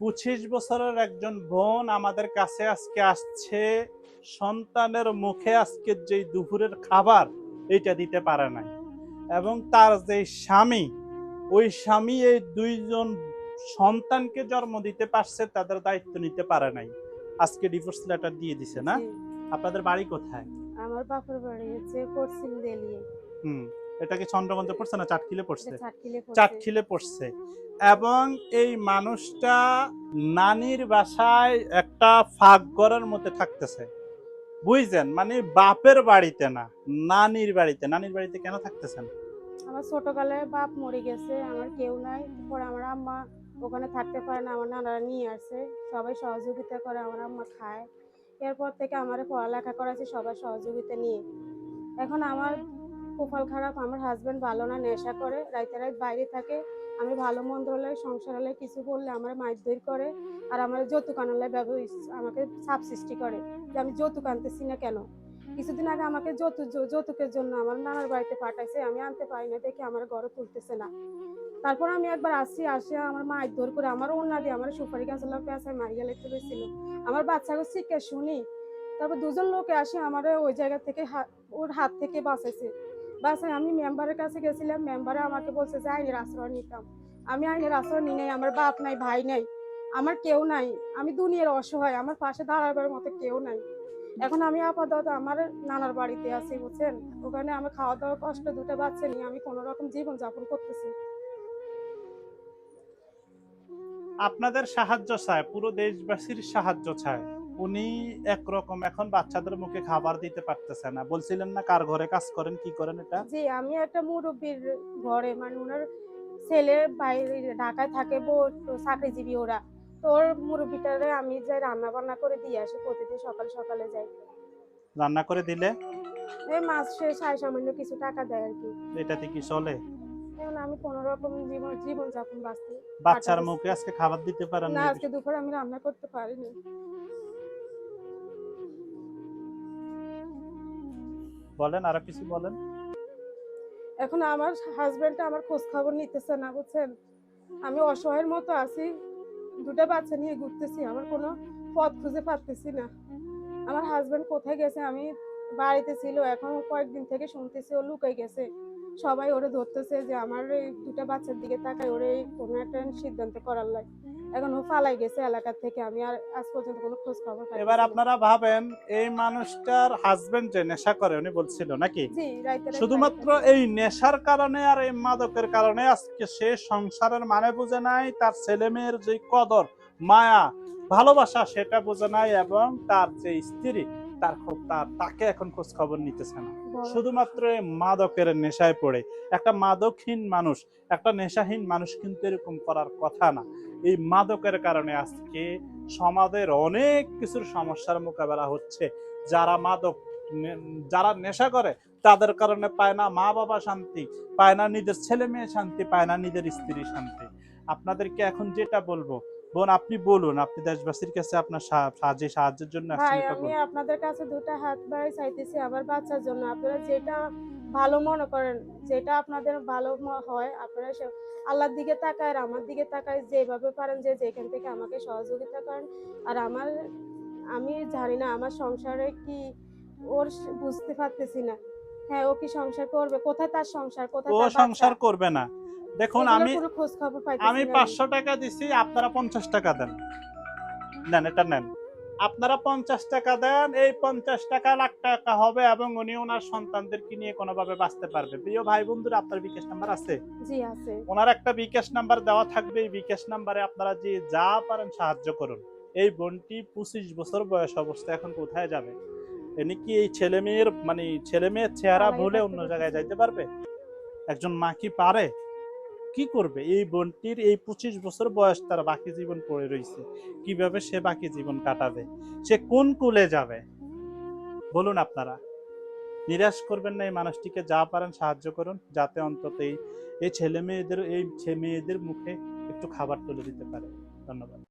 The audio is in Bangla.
25 বছরের একজন বোন আমাদের কাছে আজকে আসছে, সন্তানের মুখে আজকে যে দুপুরের খাবার এটা দিতে পারে নাই, এবং তার যে স্বামী, ওই স্বামী এই দুইজন সন্তানকে জন্ম দিতে পারছে, তাদের দায়িত্ব নিতে পারে নাই। আজকে ডিভোর্স লেটার দিয়ে দিছে না? আপনাদের বাড়ি কোথায়? আমার বাপের বাড়ি হচ্ছে পশ্চিম দেলিয়ে। এটা কি চন্দ্রগঞ্জে পড়ছে না চাটখিলে পড়ছে? চাটখিলে পড়ছে। চাটখিলে পড়ছে। এবং এই মানুষটা নানির বাসায় একটা ফাঁক ঘরের মধ্যে থাকতেছে, বুঝছেন? মানে বাপের বাড়িতে না, নানির বাড়িতে। নানির বাড়িতে কেন থাকতেছেন? আমার ছোটকালে বাপ মরে গেছে, আমার কেউ নাই। পরে আমার আম্মা ওখানে থাকতে পারে না, আমার নানারা নিয়ে আসে, সবাই সহযোগিতা করে, আমার আম্মা খায়। এরপর থেকে আমার পড়ালেখা করাছে সবার সহযোগিতা নিয়ে। এখন আমার কপাল খারাপ, আমার হাজবেন্ড ভালো না, নেশা করে, রাইতে রাত বাইরে থাকে। আমি ভালো মন্দ হলে, সংসার হলে কিছু বললে আমার মারধর করে, আর আমার যৌতুক আনালে আমাকে চাপ সৃষ্টি করে যে আমি যৌতুক আনতেছি না কেন। কিছুদিন আগে আমাকে যৌতুকের জন্য আমার নানার বাড়িতে পাঠাইছে, আমি আনতে পারি না দেখে আমার ঘরে তুলতেছে না। তারপর আমি একবার আসি আমার মারধর করে, আমার ওন্না দিয়ে আমার সুপারি গাছ পেঁচায় মারিয়া লেতে হয়েছিল। আমার বাচ্চাকে শিখে শুনি, তারপর দুজন লোকে আসে আমার ওই জায়গা থেকে ওর হাত থেকে বাঁচাইছে। বাসায় আমি মেম্বারের কাছে গেছিলাম, মেম্বারে আমাকে বলছে যে আইনের আশ্রয় নিতাম। আমি আইনের আশ্রয় নিই নাই, আমার বাপ নাই, ভাই নাই, আমার কেউ নাই, আমি দুনিয়ার অসহায়, আমার পাশে দাঁড়াবার মতো কেউ নাই। এখন আমি আপাতত আমার নানার বাড়িতে আছি, বুঝছেন? ওখানে আমার খাওয়া দাওয়া কষ্ট, দুটো বাচ্চা নিয়ে আমি কোনো রকম জীবন যাপন করতেছি। আপনাদের সাহায্য চায়, পুরো দেশবাসীর সাহায্য চায়। উনি একরকম এখন বাচ্চাদের মুখে খাবার দিতে পারতেছে না। বলছিলেন না কার ঘরে কাজ করেন, কি করেন এটা? জি, আমি একটা মুরব্বীর ঘরে, মানে ওনার ছেলের বাইরে ঢাকায় থাকে, চাকরিজীবী ওরা। তো ওর মুরব্বীটারে আমি যাই রান্না বান্না করে দিয়ে আসি, প্রতিদিন সকালে সকালে যাই। রান্না করে দিলে এই মাসে সামান্য কিছু টাকা দেয় আর কি। এটাতে কি চলে? এখন আমি কোনো রকম জীবন যাপন বাঁচতে বাচ্চার মুখে আজকে খাবার দিতে পারেন না, না? আজকে দুপুরে আমি রান্না করতে পারিনি। বলেন, আরো কিছু বলেন। এখন আমার হাজবেন্ড আমার খোঁজ খবর নিতেছে না, বুঝছেন? আমি অসহায়ের মতো আছি, দুটো বাচ্চা নিয়ে ঘুরতেছি, আমার কোনো পথ খুঁজে পাচ্তেছি না। আমার হাজবেন্ড কোথায় গেছে, আমি বাড়িতে ছিল, এখন কয়েকদিন থেকে শুনতেছি ও লুকাই গেছে। সবাই ওরে ধরতেছে যে আমার এই দুটো বাচ্চার দিকে তাকায় ওরে কোনো একটা সিদ্ধান্ত করার লাগে। এখন ও পালাই গেছে এলাকা থেকে, আমি আর আজ পর্যন্ত কোনো খোঁজ খবর পাইনি। এবার আপনারা ভাবেন, এই মানুষটার হাজবেন্ড যে নেশা করে, উনি বলছিল নাকি, জি, রাইতে শুধুমাত্র এই নেশার কারণে আর এই মাদকের কারণে আজকে সে সংসারের মানে বুঝে নাই, তার ছেলে মেয়ের যে কদর, মায়া, ভালোবাসা সেটা বুঝে নাই, এবং তার যে স্ত্রী, তাকে এখন খোঁজ খবর নিতেছে না, শুধুমাত্র এই মাদকের নেশায় পড়ে। একটা মাদকহীন মানুষ, একটা নেশাহীন মানুষ কিন্তু এরকম করার কথা না। এই মাদকের কারণে আজকে সমাজের অনেক কিছুর সমস্যার মোকাবেলা হচ্ছে। যারা নেশা করে তাদের কারণে পায় না মা বাবা শান্তি, পায় না নিজের ছেলে মেয়ে শান্তি, পায় না নিজের স্ত্রী শান্তি। আপনাদেরকে এখন যেটা বলবো, বোন আপনি বলুন, আপনি দেশবাসীর কাছে আপনার সাহায্যের জন্য ভাই, আসছেন, আমি আপনাদের কাছে দুটো হাত বাড়াই চাইতেছি আমার বাচ্চার জন্য। আপনারা যেটা ভালো মনে করেন, যেটা আপনাদের ভালো হয়, আপনারা আল্লাহর দিকে তাকায় আর আমার দিকে তাকায়, যেভাবে পারেন যে যেখান থেকে আমাকে সহযোগিতা করেন। আর আমি জানি না আমার সংসারে কি, ওর বুঝতে পারতেছি না। হ্যাঁ, ও কি সংসার করবে? কোথায় তার সংসার, কোথায় ও তার বাচ্চা? সংসার করবে না। দেখুন, এগুলোর কোনো খোঁজ খবর পাইতেছি আমি না। 500 টাকা দিছি, আপনারা 50 টাকা দেন। নেন, এটা নেন। আপনারা 50 টাকা দেন, এই 50 টাকা লাখ টাকা হবে, এবং উনি ওনার সন্তানদেরকে নিয়ে কোনোভাবে বাঁচতে পারবে। প্রিয় ভাই বন্ধুরা, আপনার বিকাশ নাম্বার আছে? জি আছে। ওনার একটা বিকাশ নাম্বার দেওয়া থাকবে, এই বিকাশ নাম্বারে আপনারা যে যা পারেন সাহায্য করুন। এই বোনটি 25 বছর বয়স অবস্থা, এখন কোথায় যাবে? এনি কি এই ছেলে মেয়ের চেহারা ভুলে অন্য জায়গায় যাইতে পারবে? একজন মা কি পারে? কি করবে? এই বোনটির এই 25 বছর বয়স, তার বাকি জীবন পড়ে রয়েছে। কিভাবে সে বাকি জীবন কাটাবে? সে কোন কুলে যাবে? বলুন আপনারা। নিরাশ করবেন না, এই মানুষটিকে যা পারেন সাহায্য করুন, যাতে অন্তত এই ছেলে মেয়েদের মুখে একটু খাবার তুলে দিতে পারে। ধন্যবাদ।